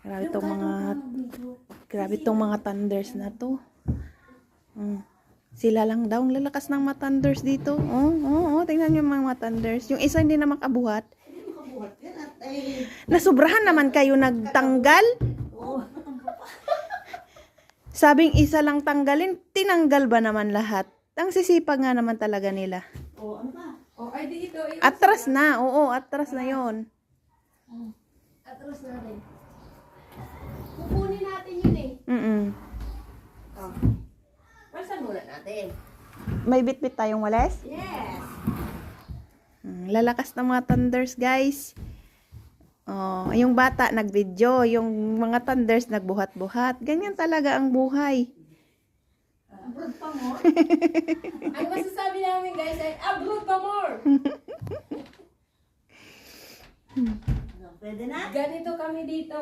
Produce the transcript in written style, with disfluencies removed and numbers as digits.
Grabe tong mga thunders na to. Sila lang daw ang lalakas ng mga thunders dito. Tingnan niyo yung mga thunders. Yung isa hindi na makabuhat. Nasubrahan naman kayo nagtanggal. Sabing isa lang tanggalin, tinanggal ba naman lahat? Ang sisipag nga naman talaga nila. Ano ba? Ay di ito. Atras na. Atras na yon. Atras na rin. Kukunin natin yun eh. Pasan muna natin. May bit-bit tayong walis? Yes. Lalakas ng mga thunders, guys. Yung bata nag-video, yung mga thunders nagbuhat-buhat. Ganyan talaga ang buhay. Abroad pa more. Ang masasabi namin guys ay abroad pa more. Pwede na? Ganito kami dito.